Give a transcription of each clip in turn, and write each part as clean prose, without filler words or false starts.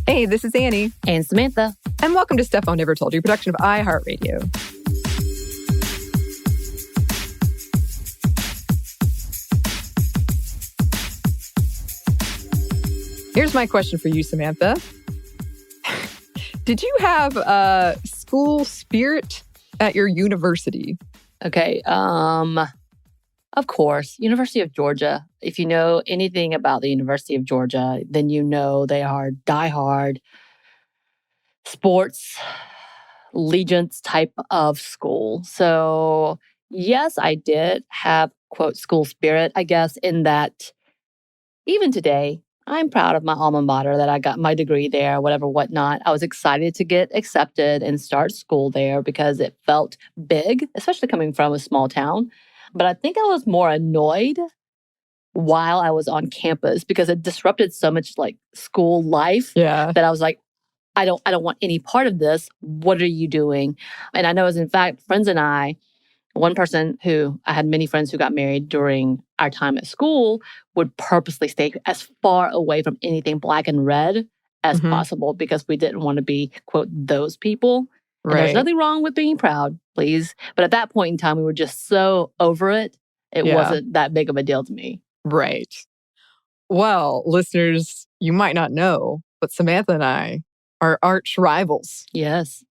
Hey, this is Anney and Samantha. And welcome to Stuff I Never Told You, production of iHeartRadio. Here's my question for you, Samantha. Did you have school spirit at your university? Okay, of course. University of Georgia. If you know anything about the University of Georgia, then you know they are diehard sports allegiance type of school. So yes, I did have, quote, school spirit, I guess, in that even today, I'm proud of my alma mater that I got my degree there, whatever, whatnot. I was excited to get accepted and start school there because it felt big, especially coming from a small town. But I think I was more annoyed while I was on campus because it disrupted so much like school life that I was like, I don't want any part of this. What are you doing? And I know as in fact, friends and I, one person who I had many friends who got married during our time at school would purposely stay as far away from anything black and red as possible because we didn't want to be, quote, those people. And there's nothing wrong with being proud, please. But at that point in time, we were just so over it. It wasn't that big of a deal to me. Right. Well, listeners, you might not know, but Samantha and I are arch rivals. Yes.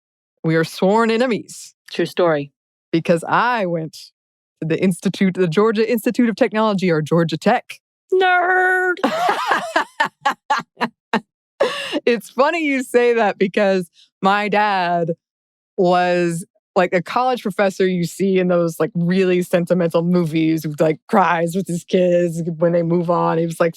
We are sworn enemies. True story. Because I went to the Georgia Institute of Technology, or Georgia Tech. Nerd! It's funny you say that because my dad was like a college professor you see in those like really sentimental movies who like cries with his kids when they move on. He was like,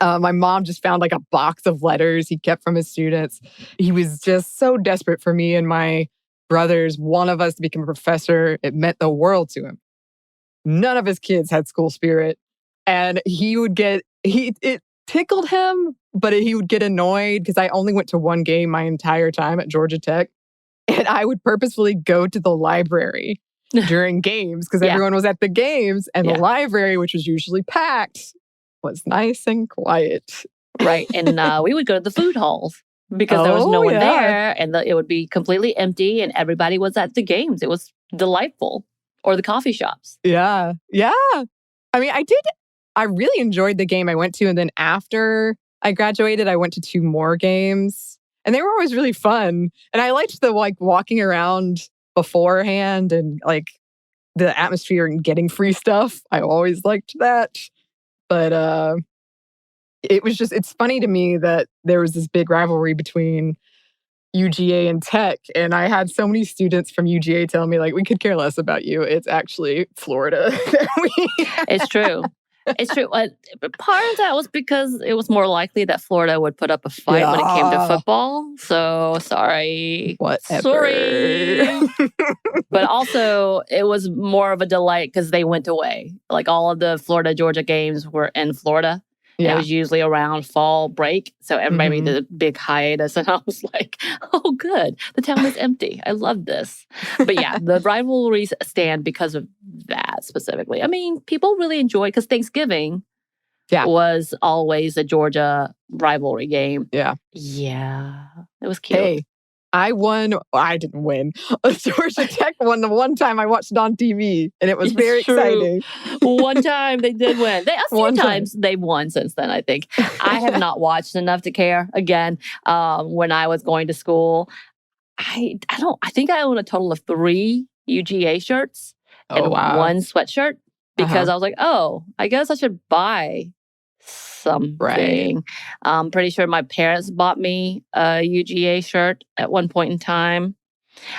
my mom just found like a box of letters he kept from his students. He was just so desperate for me and my brothers, one of us to become a professor. It meant the world to him. None of his kids had school spirit. And it tickled him, but he would get annoyed because I only went to one game my entire time at Georgia Tech. And I would purposefully go to the library during games because everyone was at the games. And the library, which was usually packed, was nice and quiet. Right. And we would go to the food halls. Because there was no one there and it would be completely empty and everybody was at the games. It was delightful. Or the coffee shops. Yeah. Yeah. I mean, I really enjoyed the game I went to. And then after I graduated, I went to 2 more games. And they were always really fun. And I liked the like walking around beforehand and like the atmosphere and getting free stuff. I always liked that. But it's funny to me that there was this big rivalry between UGA and Tech. And I had so many students from UGA tell me, like, we could care less about you. It's actually Florida. It's true. It's true. Part of that was because it was more likely that Florida would put up a fight when it came to football. So, sorry. Whatever. Sorry. But also, it was more of a delight because they went away. Like, all of the Florida-Georgia games were in Florida. Yeah. It was usually around fall break. So everybody did a big hiatus. And I was like, oh, good. The town is empty. I love this. But yeah, the rivalries stand because of that specifically. I mean, people really enjoy because Thanksgiving was always a Georgia rivalry game. Yeah. Yeah. It was cute. Hey, I won. I didn't win. Georgia Tech won the one time I watched it on TV, and it was very exciting. One time they did win. A few times they've won since then, I think. I have not watched enough to care. Again, when I was going to school, I think I own a total of 3 UGA shirts and 1 sweatshirt because I was like, oh, I guess I should buy something. Right. I'm pretty sure my parents bought me a UGA shirt at one point in time.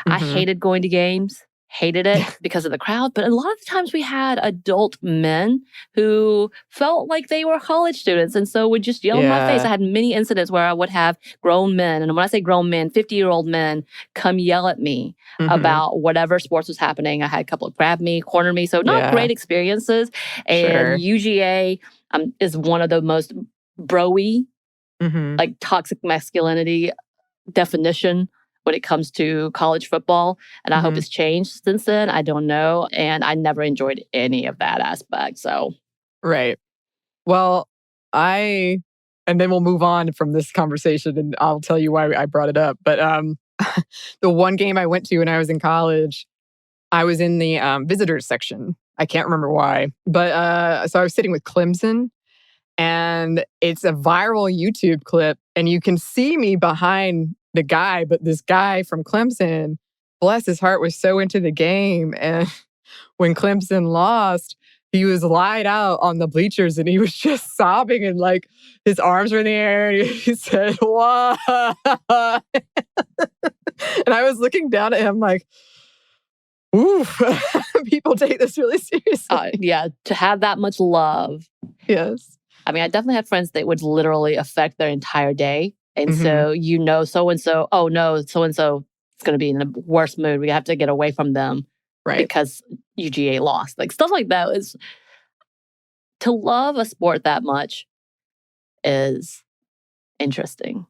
I hated going to games, hated it because of the crowd. But a lot of the times we had adult men who felt like they were college students and so would just yell in my face. I had many incidents where I would have grown men, and when I say grown men, 50-year-old men come yell at me about whatever sports was happening. I had a couple of grab me, corner me. So not great experiences. And UGA is one of the most bro-y, like toxic masculinity definition when it comes to college football. And I hope it's changed since then. I don't know. And I never enjoyed any of that aspect. So. Right. Well, I and then we'll move on from this conversation and I'll tell you why I brought it up. But the one game I went to when I was in college, I was in the visitors section. I can't remember why. But so I was sitting with Clemson, and it's a viral YouTube clip, and you can see me behind the guy, but this guy from Clemson, bless his heart, was so into the game. And when Clemson lost, he was lied out on the bleachers and he was just sobbing and like his arms were in the air. And he said, "What?" And I was looking down at him like, oof, people take this really seriously. Yeah, to have that much love. Yes. I mean, I definitely had friends that would literally affect their entire day. And so, so-and-so, oh no, so-and-so is going to be in the worst mood. We have to get away from them because UGA lost. Like stuff like that is, to love a sport that much is interesting.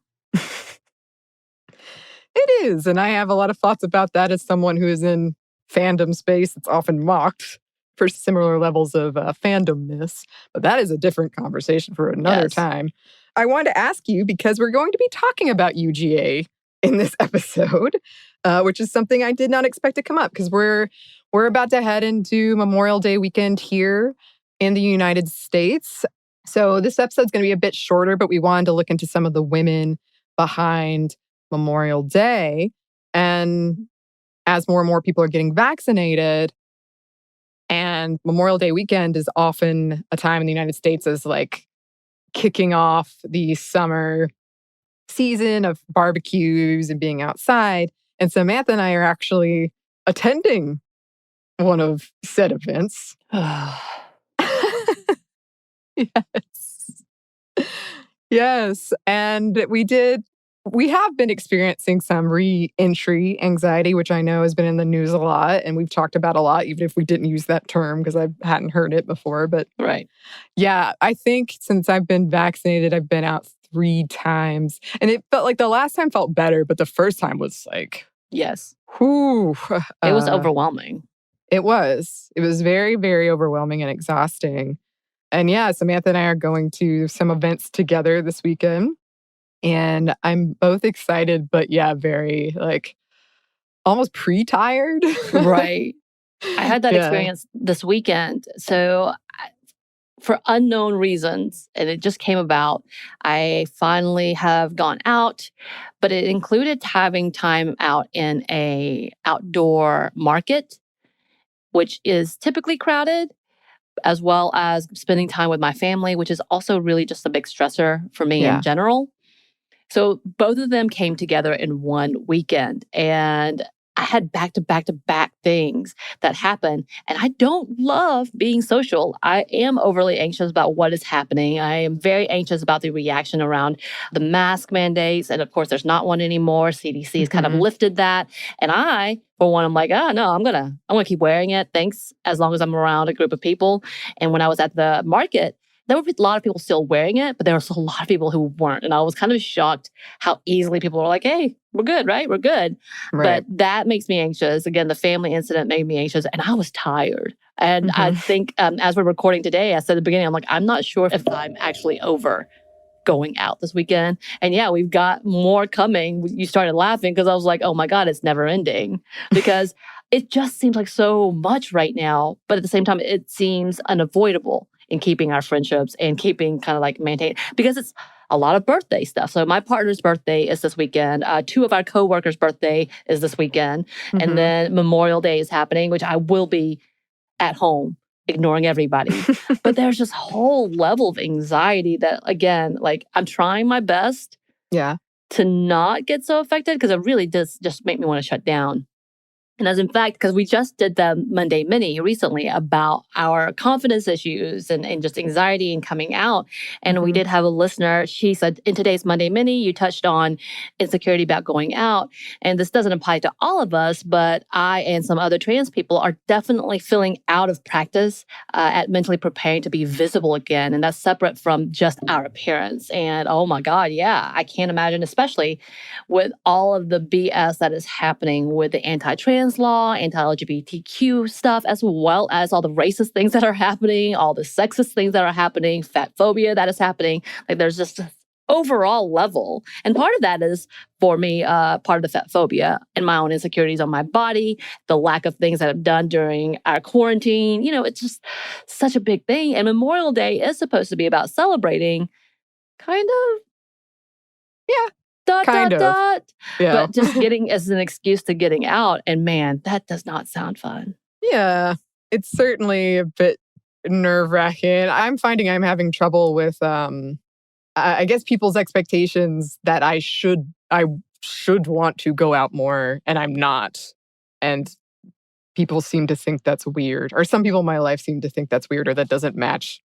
It is. And I have a lot of thoughts about that as someone who is in fandom space. It's often mocked for similar levels of fandomness. But that is a different conversation for another time. I wanted to ask you, because we're going to be talking about UGA in this episode, which is something I did not expect to come up, because we're about to head into Memorial Day weekend here in the United States. So this episode's going to be a bit shorter, but we wanted to look into some of the women behind Memorial Day. And as more and more people are getting vaccinated, and Memorial Day weekend is often a time in the United States as like kicking off the summer season of barbecues and being outside. And Samantha and I are actually attending one of said events. Yes. Yes. And we have been experiencing some re-entry anxiety, which I know has been in the news a lot. And we've talked about a lot, even if we didn't use that term because I hadn't heard it before. But yeah, I think since I've been vaccinated, I've been out 3 times. And it felt like the last time felt better, but the first time was like, whew. It was overwhelming. It was. It was very, very overwhelming and exhausting. And yeah, Samantha and I are going to some events together this weekend. And I'm both excited, but yeah, very like almost pre-tired. Right. I had that experience this weekend. So for unknown reasons, and it just came about, I finally have gone out, but it included having time out in a outdoor market, which is typically crowded, as well as spending time with my family, which is also really just a big stressor for me in general. So both of them came together in one weekend, and I had back-to-back things that happened. And I don't love being social. I am overly anxious about what is happening. I am very anxious about the reaction around the mask mandates. And of course, there's not one anymore. CDC has kind of lifted that. And I, for one, I'm like, no, I'm gonna keep wearing it. Thanks, as long as I'm around a group of people. And when I was at the market, there were a lot of people still wearing it, but there was a lot of people who weren't. And I was kind of shocked how easily people were like, hey, we're good, right? We're good. But that makes me anxious. Again, the family incident made me anxious, and I was tired. And I think as we're recording today, I said at the beginning, I'm like, I'm not sure if I'm actually over going out this weekend. And yeah, we've got more coming. You started laughing because I was like, oh my God, it's never ending. Because it just seems like so much right now. But at the same time, it seems unavoidable in keeping our friendships and keeping kind of like maintain, because it's a lot of birthday stuff. So my partner's birthday is this weekend. 2 of our coworkers' birthday is this weekend. And then Memorial Day is happening, which I will be at home ignoring everybody. But there's this whole level of anxiety that, again, like I'm trying my best to not get so affected, because it really does just make me want to shut down. And as in fact, because we just did the Monday Mini recently about our confidence issues and just anxiety and coming out. And we did have a listener. She said, in today's Monday Mini, you touched on insecurity about going out. And this doesn't apply to all of us, but I and some other trans people are definitely feeling out of practice at mentally preparing to be visible again. And that's separate from just our appearance. And oh my God, yeah, I can't imagine, especially with all of the BS that is happening with the anti-trans law, anti-LGBTQ stuff, as well as all the racist things that are happening, all the sexist things that are happening, fat phobia that is happening. Like there's just overall level. And part of that is, for me, part of the fat phobia and my own insecurities on my body, the lack of things that I've done during our quarantine. It's just such a big thing. And Memorial Day is supposed to be about celebrating, kind of. Yeah. Dot, kind dot, of. dot. Yeah. But just getting as an excuse to getting out. And man, that does not sound fun. Yeah. It's certainly a bit nerve-wracking. I'm finding I'm having trouble with I guess people's expectations that I should want to go out more, and I'm not. And people seem to think that's weird. Or some people in my life seem to think that's weird, or that doesn't match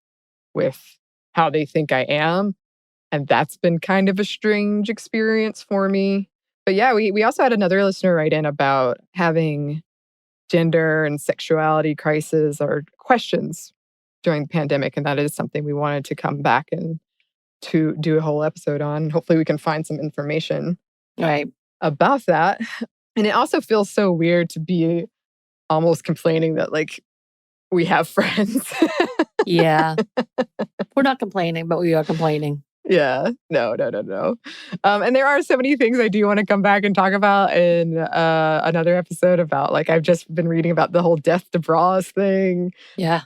with how they think I am. And that's been kind of a strange experience for me. But yeah, we also had another listener write in about having gender and sexuality crisis or questions during the pandemic. And that is something we wanted to come back and to do a whole episode on. Hopefully we can find some information about that. And it also feels so weird to be almost complaining that we have friends. Yeah. We're not complaining, but we are complaining. Yeah. No. And there are so many things I do want to come back and talk about in another episode about, I've just been reading about the whole death to bras thing. Yeah.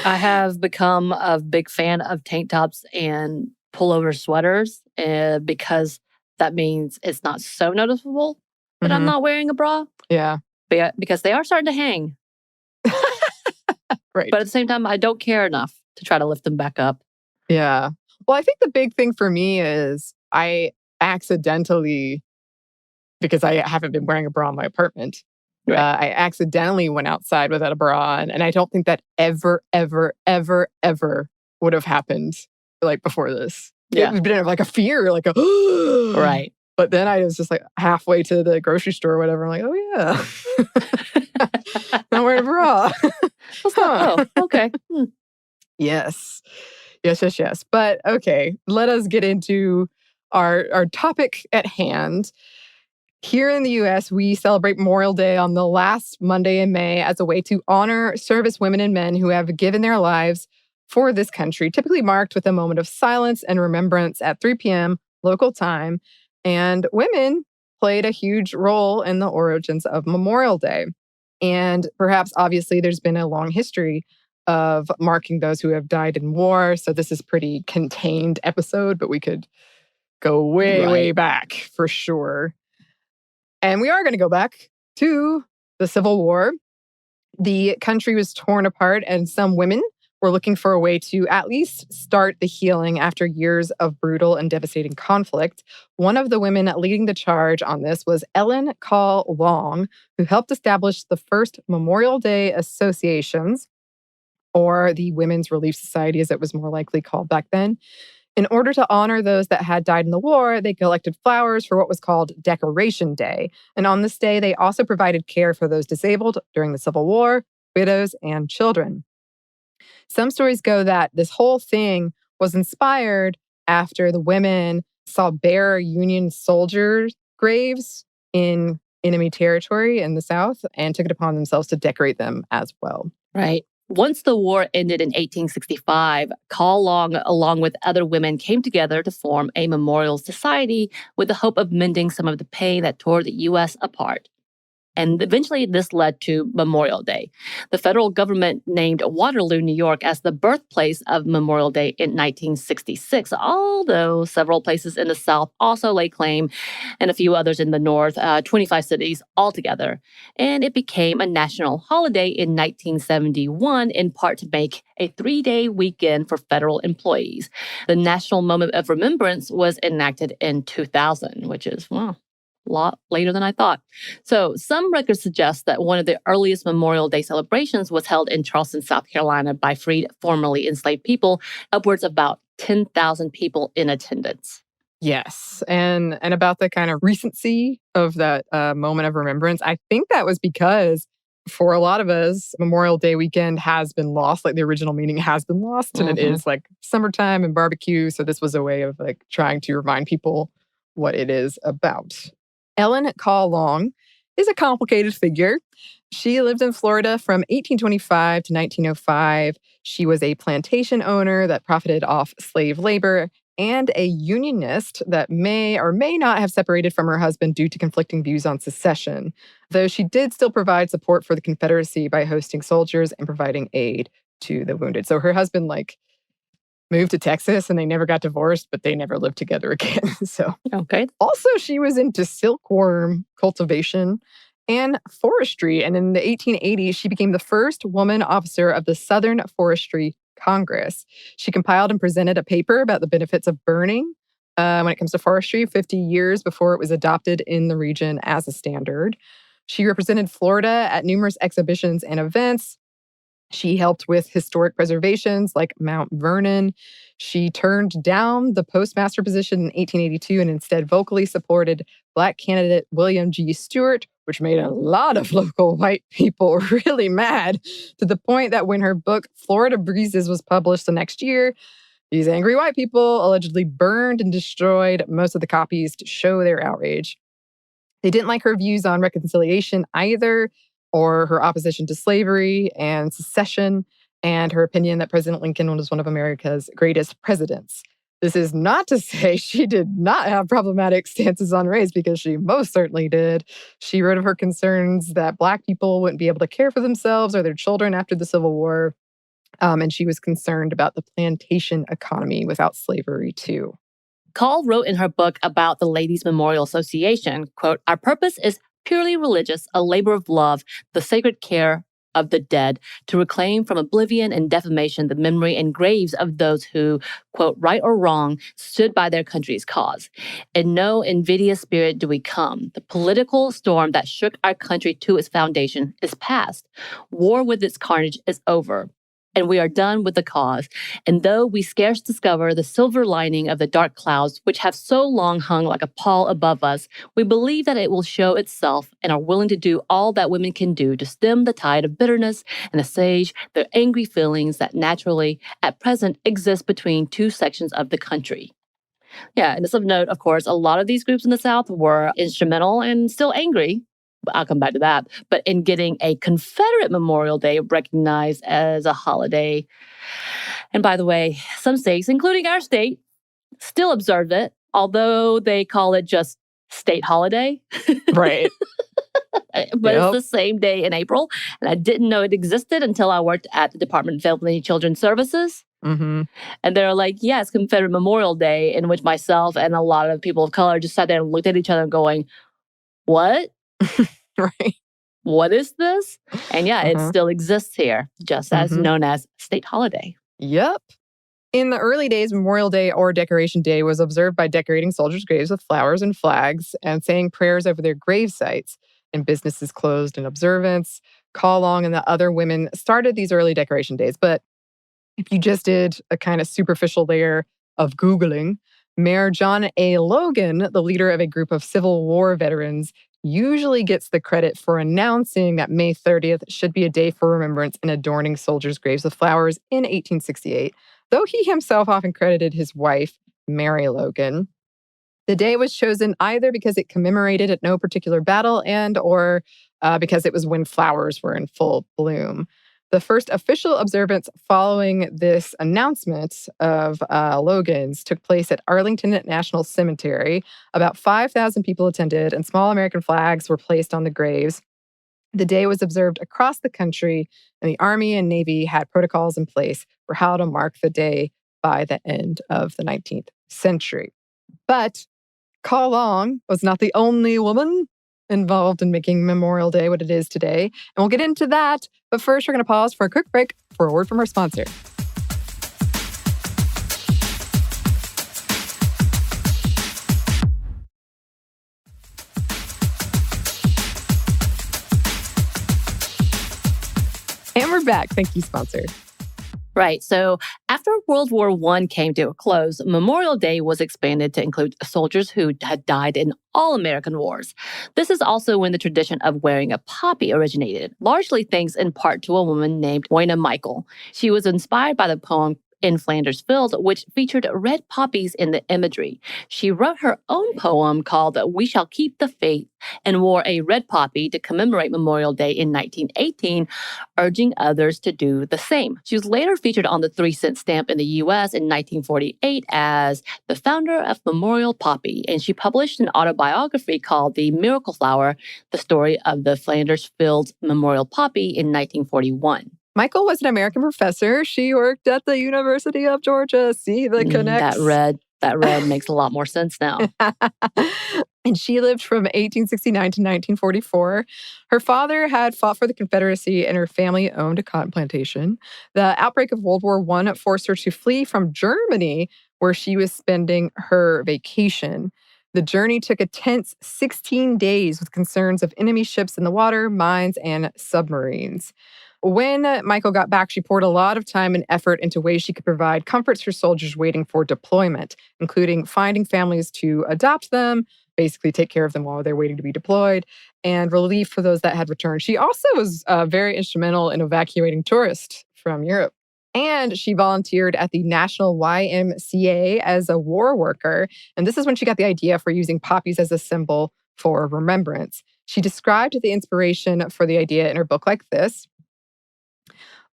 I have become a big fan of tank tops and pullover sweaters because that means it's not so noticeable that I'm not wearing a bra. Yeah. Because they are starting to hang. Right. But at the same time, I don't care enough to try to lift them back up. Yeah. Well, I think the big thing for me is I accidentally, because I haven't been wearing a bra in my apartment, I accidentally went outside without a bra on. And I don't think that ever would have happened before this. Yeah. It would have been a fear, right. But then I was just halfway to the grocery store or whatever. I'm like, oh yeah. Not wearing a bra. Oh, okay. Yes. But okay, let us get into our topic at hand. Here in the US, we celebrate Memorial Day on the last Monday in May as a way to honor service women and men who have given their lives for this country, typically marked with a moment of silence and remembrance at 3 p.m. local time. And women played a huge role in the origins of Memorial Day. And perhaps, obviously, there's been a long history of marking those who have died in war. So this is pretty contained episode, but we could go way back for sure. And we are going to go back to the Civil War. The country was torn apart, and some women were looking for a way to at least start the healing after years of brutal and devastating conflict. One of the women leading the charge on this was Ellen Call Long, who helped establish the first Memorial Day associations, or the Women's Relief Society, as it was more likely called back then. In order to honor those that had died in the war, they collected flowers for what was called Decoration Day. And on this day, they also provided care for those disabled during the Civil War, widows, and children. Some stories go that this whole thing was inspired after the women saw bare Union soldiers' graves in enemy territory in the South and took it upon themselves to decorate them as well. Right. Once the war ended in 1865, Call Long, along with other women, came together to form a memorial society with the hope of mending some of the pain that tore the U.S. apart. And eventually this led to Memorial Day. The federal government named Waterloo, New York as the birthplace of Memorial Day in 1966, although several places in the South also lay claim, and a few others in the North, 25 cities altogether. And it became a national holiday in 1971, in part to make a 3-day weekend for federal employees. The National Moment of Remembrance was enacted in 2000, which is, a lot later than I thought. So some records suggest that one of the earliest Memorial Day celebrations was held in Charleston, South Carolina by freed, formerly enslaved people, upwards of about 10,000 people in attendance. Yes. And about the kind of recency of that moment of remembrance, I think that was because for a lot of us, Memorial Day weekend has been lost. The original meaning has been lost. And it is summertime and barbecue. So this was a way of trying to remind people what it is about. Ellen Call Long is a complicated figure. She lived in Florida from 1825 to 1905. She was a plantation owner that profited off slave labor and a unionist that may or may not have separated from her husband due to conflicting views on secession, though she did still provide support for the Confederacy by hosting soldiers and providing aid to the wounded. So her husband, moved to Texas and they never got divorced, but they never lived together again. Okay. Also, she was into silkworm cultivation and forestry. And in the 1880s, she became the first woman officer of the Southern Forestry Congress. She compiled and presented a paper about the benefits of burning when it comes to forestry 50 years before it was adopted in the region as a standard. She represented Florida at numerous exhibitions and events. She helped with historic preservations like Mount Vernon. She turned down the postmaster position in 1882 and instead vocally supported Black candidate William G. Stewart, which made a lot of local white people really mad, to the point that when her book Florida Breezes was published the next year, these angry white people allegedly burned and destroyed most of the copies to show their outrage. They didn't like her views on reconciliation either, or her opposition to slavery and secession, and her opinion that President Lincoln was one of America's greatest presidents. This is not to say she did not have problematic stances on race, because she most certainly did. She wrote of her concerns that Black people wouldn't be able to care for themselves or their children after the Civil War, and she was concerned about the plantation economy without slavery, too. Call wrote in her book about the Ladies Memorial Association, quote, "Our purpose is purely religious, a labor of love, the sacred care of the dead, to reclaim from oblivion and defamation the memory and graves of those who, quote, right or wrong, stood by their country's cause. In no invidious spirit do we come. The political storm that shook our country to its foundation is past. War with its carnage is over. And we are done with the cause. And though we scarce discover the silver lining of the dark clouds which have so long hung like a pall above us, we believe that it will show itself and are willing to do all that women can do to stem the tide of bitterness and assuage the angry feelings that naturally, at present, exist between two sections of the country." Yeah, and just of note, of course, a lot of these groups in the South were instrumental and still angry. I'll come back to that. But in getting a Confederate Memorial Day recognized as a holiday. And by the way, some states, including our state, still observe it, although they call it just state holiday. Right. But It's the same day in April. And I didn't know it existed until I worked at the Department of Family and Children's Services. Mm-hmm. And they're like, yeah, it's Confederate Memorial Day, in which myself and a lot of people of color just sat there and looked at each other going, what? Right. What is this? And yeah, it still exists here, just as known as state holiday. Yep. In the early days, Memorial Day or Decoration Day was observed by decorating soldiers' graves with flowers and flags and saying prayers over their grave sites. And businesses closed in observance. Call Long and the other women started these early decoration days. But if you just did a kind of superficial layer of Googling, Mayor John A. Logan, the leader of a group of Civil War veterans, usually gets the credit for announcing that May 30th should be a day for remembrance and adorning soldiers' graves with flowers in 1868, though he himself often credited his wife, Mary Logan. The day was chosen either because it commemorated at no particular battle or because it was when flowers were in full bloom. The first official observance following this announcement of Logan's took place at Arlington National Cemetery. About 5,000 people attended, and small American flags were placed on the graves. The day was observed across the country, and the Army and Navy had protocols in place for how to mark the day by the end of the 19th century. But Call Long was not the only woman involved in making Memorial Day what it is today. And we'll get into that. But first, we're going to pause for a quick break for a word from our sponsor. And we're back. Thank you, sponsor. Right. So after World War I came to a close, Memorial Day was expanded to include soldiers who had died in all American wars. This is also when the tradition of wearing a poppy originated, largely thanks in part to a woman named Moyna Michael. She was inspired by the poem in Flanders Fields, which featured red poppies in the imagery. She wrote her own poem called We Shall Keep the Faith and wore a red poppy to commemorate Memorial Day in 1918, urging others to do the same. She was later featured on the 3-cent stamp in the U.S. in 1948 as the founder of Memorial Poppy, and she published an autobiography called The Miracle Flower, the story of the Flanders Fields Memorial Poppy in 1941. Michael was an American professor. She worked at the University of Georgia. See the connects. That red makes a lot more sense now. And she lived from 1869 to 1944. Her father had fought for the Confederacy and her family owned a cotton plantation. The outbreak of World War I forced her to flee from Germany, where she was spending her vacation. The journey took a tense 16 days with concerns of enemy ships in the water, mines, and submarines. When Michael got back, she poured a lot of time and effort into ways she could provide comforts for soldiers waiting for deployment, including finding families to adopt them, basically take care of them while they're waiting to be deployed, and relief for those that had returned. She also was very instrumental in evacuating tourists from Europe. And she volunteered at the National YMCA as a war worker. And this is when she got the idea for using poppies as a symbol for remembrance. She described the inspiration for the idea in her book like this.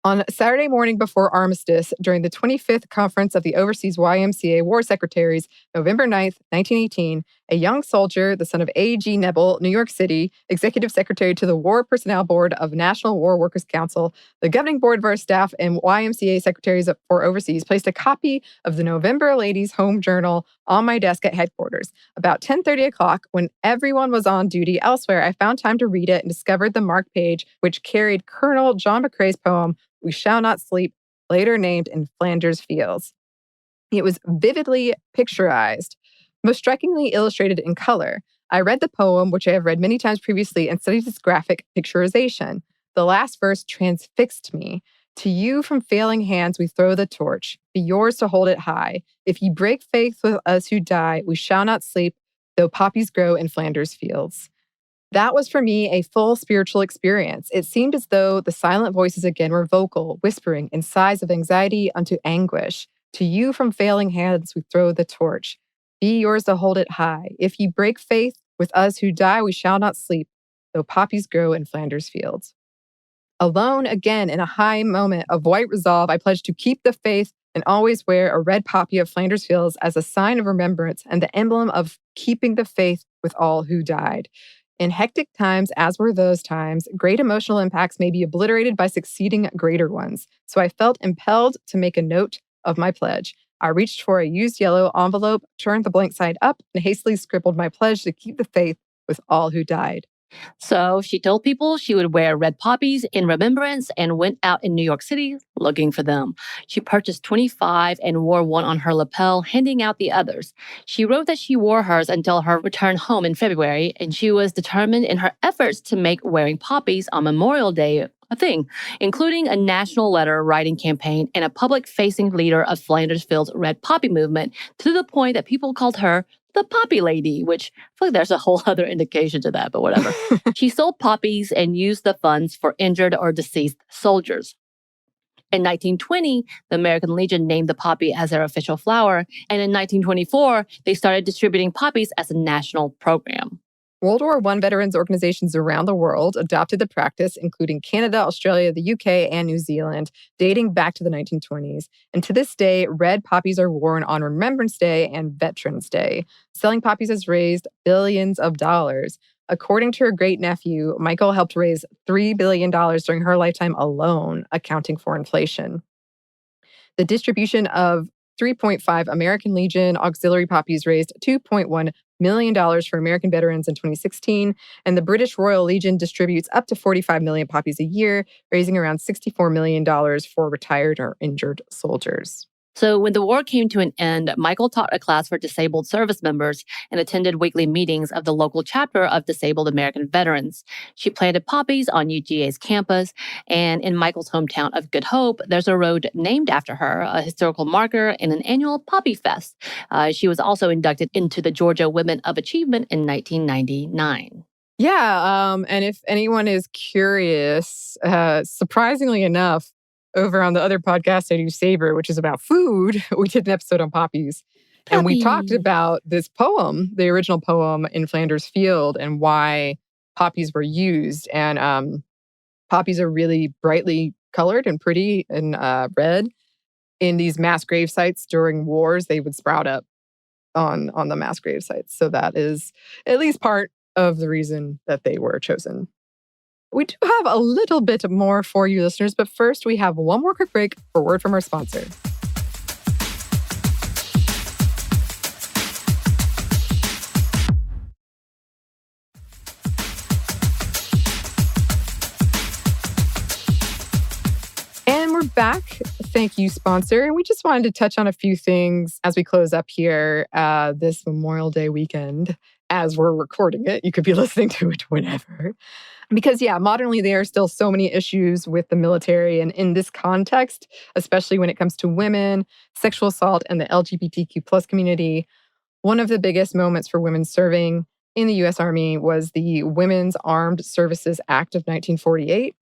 On Saturday morning before armistice, during the 25th Conference of the Overseas YMCA War Secretaries, November 9th, 1918, a young soldier, the son of A.G. Nebel, New York City, Executive Secretary to the War Personnel Board of National War Workers Council, the governing board of our staff, and YMCA Secretaries for Overseas, placed a copy of the November Ladies' Home Journal on my desk at headquarters. About 10:30 o'clock, when everyone was on duty elsewhere, I found time to read it and discovered the marked page, which carried Colonel John McCrae's poem, We Shall Not Sleep, later named In Flanders Fields. It was vividly picturized, most strikingly illustrated in color. I read the poem, which I have read many times previously, and studied its graphic picturization. The last verse transfixed me. To you from failing hands we throw the torch. Be yours to hold it high. If ye break faith with us who die, we shall not sleep, though poppies grow in Flanders Fields. That was for me a full spiritual experience. It seemed as though the silent voices again were vocal, whispering in sighs of anxiety unto anguish. To you from failing hands we throw the torch. Be yours to hold it high. If ye break faith with us who die, we shall not sleep, though poppies grow in Flanders Fields. Alone again in a high moment of white resolve, I pledged to keep the faith and always wear a red poppy of Flanders Fields as a sign of remembrance and the emblem of keeping the faith with all who died. In hectic times, as were those times, great emotional impacts may be obliterated by succeeding greater ones. So I felt impelled to make a note of my pledge. I reached for a used yellow envelope, turned the blank side up, and hastily scribbled my pledge to keep the faith with all who died. So she told people she would wear red poppies in remembrance and went out in New York City looking for them. She purchased 25 and wore one on her lapel, handing out the others. She wrote that she wore hers until her return home in February, and she was determined in her efforts to make wearing poppies on Memorial Day a thing, including a national letter writing campaign and a public-facing leader of Flanders Fields' Red Poppy movement, to the point that people called her the Poppy Lady, which I feel like there's a whole other indication to that, but whatever. She sold poppies and used the funds for injured or deceased soldiers. In 1920, the American Legion named the poppy as their official flower, and in 1924, they started distributing poppies as a national program. World War I veterans organizations around the world adopted the practice, including Canada, Australia, the UK, and New Zealand, dating back to the 1920s. And to this day, red poppies are worn on Remembrance Day and Veterans Day. Selling poppies has raised billions of dollars. According to her great-nephew, Michael helped raise $3 billion during her lifetime alone, accounting for inflation. The distribution of 3.5 American Legion auxiliary poppies raised $2.1 million for American veterans in 2016, and the British Royal Legion distributes up to 45 million poppies a year, raising around $64 million for retired or injured soldiers. So when the war came to an end, Michael taught a class for disabled service members and attended weekly meetings of the local chapter of Disabled American Veterans. She planted poppies on UGA's campus, and in Michael's hometown of Good Hope, there's a road named after her, a historical marker, and an annual Poppy Fest. She was also inducted into the Georgia Women of Achievement in 1999. Yeah, and if anyone is curious, surprisingly enough, over on the other podcast I do, Savor, which is about food, we did an episode on poppies. And we talked about this poem, the original poem in Flanders Field, and why poppies were used. And poppies are really brightly colored and pretty and red. In these mass grave sites during wars, they would sprout up on the mass grave sites. So that is at least part of the reason that they were chosen. We do have a little bit more for you listeners, but first we have one more quick break for a word from our sponsor. And we're back. Thank you, sponsor. And we just wanted to touch on a few things as we close up here this Memorial Day weekend. As we're recording it, you could be listening to it whenever. Because, modernly, there are still so many issues with the military. And in this context, especially when it comes to women, sexual assault, and the LGBTQ plus community, one of the biggest moments for women serving in the U.S. Army was the Women's Armed Services Act of 1948.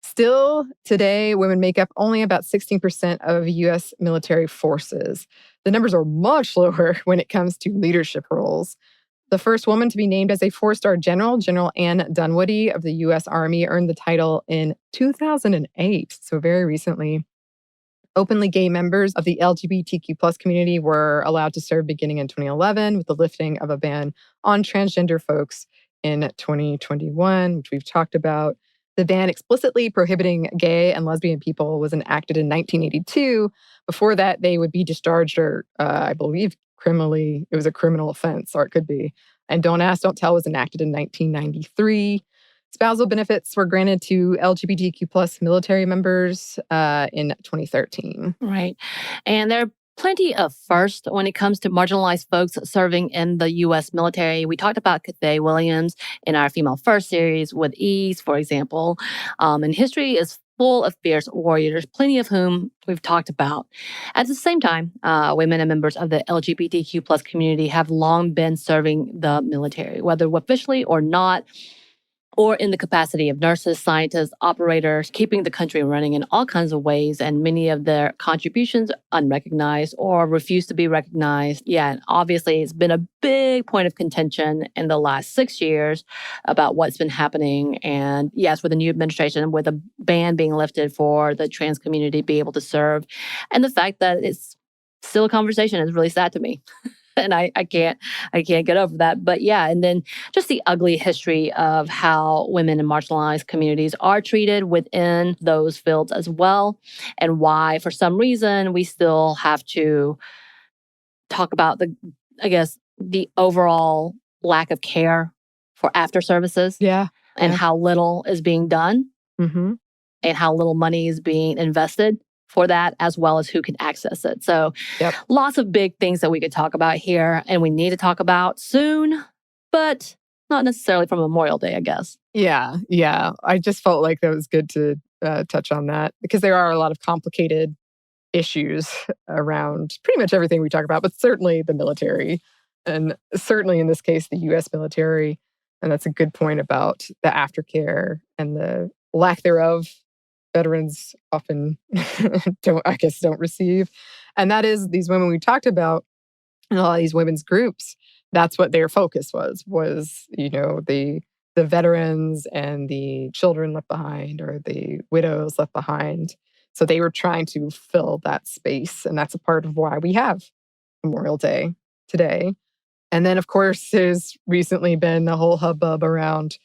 Still, today, women make up only about 16% of U.S. military forces. The numbers are much lower when it comes to leadership roles. The first woman to be named as a 4-star general, General Ann Dunwoody of the U.S. Army, earned the title in 2008, so very recently. Openly gay members of the LGBTQ plus community were allowed to serve beginning in 2011 with the lifting of a ban on transgender folks in 2021, which we've talked about. The ban explicitly prohibiting gay and lesbian people was enacted in 1982. Before that, they would be discharged or, I believe, criminally. It was a criminal offense, or it could be. And Don't Ask, Don't Tell was enacted in 1993. Spousal benefits were granted to LGBTQ plus military members in 2013. Right. And there are plenty of firsts when it comes to marginalized folks serving in the U.S. military. We talked about McVey Williams in our Female First series with Ease, for example. And history is full of fierce warriors, plenty of whom we've talked about. At the same time, women and members of the LGBTQ plus community have long been serving the military, whether officially or not, or in the capacity of nurses, scientists, operators, keeping the country running in all kinds of ways, and many of their contributions unrecognized or refuse to be recognized. Yeah, and obviously it's been a big point of contention in the last 6 years about what's been happening. And yes, with the new administration, with a ban being lifted for the trans community to be able to serve, and the fact that it's still a conversation is really sad to me. And I can't get over that. But yeah, and then just the ugly history of how women in marginalized communities are treated within those fields as well, and why, for some reason, we still have to talk about the overall lack of care for after services. Yeah. And how little is being done, mm-hmm. and how little money is being invested for that, as well as who can access it. So lots of big things that we could talk about here, and we need to talk about soon, but not necessarily from Memorial Day, I guess. Yeah. I just felt like that was good to touch on that, because there are a lot of complicated issues around pretty much everything we talk about, but certainly the military, and certainly in this case, the U.S. military. And that's a good point about the aftercare and the lack thereof veterans often don't receive. And that is these women we talked about in a lot of these women's groups. That's what their focus was, the veterans and the children left behind, or the widows left behind. So they were trying to fill that space. And that's a part of why we have Memorial Day today. And then, of course, there's recently been the whole hubbub around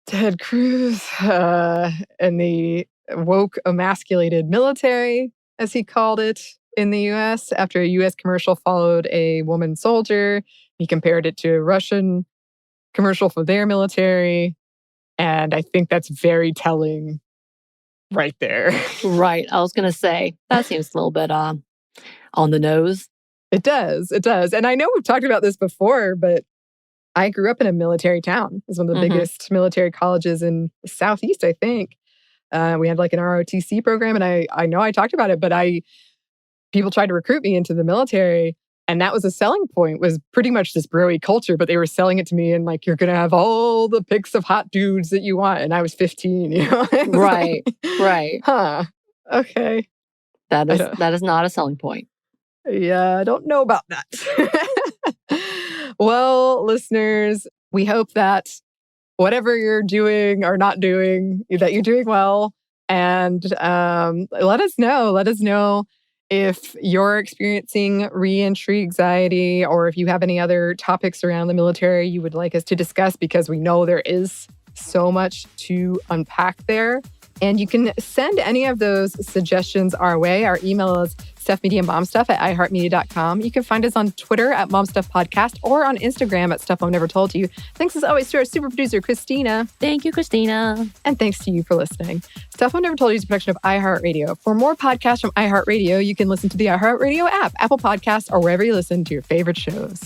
Ted Cruz and the woke emasculated military, as he called it in the U.S. After a U.S. commercial followed a woman soldier, he compared it to a Russian commercial for their military. And I think that's very telling right there. Right. I was going to say, that seems a little bit on the nose. It does. And I know we've talked about this before, but I grew up in a military town. It was one of the biggest military colleges in the Southeast, I think. We had like an ROTC program, and I know I talked about it, but people tried to recruit me into the military, and that was a selling point, was pretty much this broy culture, but they were selling it to me and like, you're going to have all the pics of hot dudes that you want. And I was 15, Right. Huh. Okay. That is not a selling point. Yeah, I don't know about that. Well, listeners, we hope that whatever you're doing or not doing, that you're doing well. And let us know. Let us know if you're experiencing reentry anxiety or if you have any other topics around the military you would like us to discuss, because we know there is so much to unpack there. And you can send any of those suggestions our way. Our email is stuffmediamomstuff@iheartmedia.com. You can find us on Twitter @momstuffpodcast or on Instagram @stuffmomnevertoldyu. Thanks as always to our super producer, Christina. Thank you, Christina. And thanks to you for listening. Stuff Mom Never Told You is a production of iHeartRadio. For more podcasts from iHeartRadio, you can listen to the iHeartRadio app, Apple Podcasts, or wherever you listen to your favorite shows.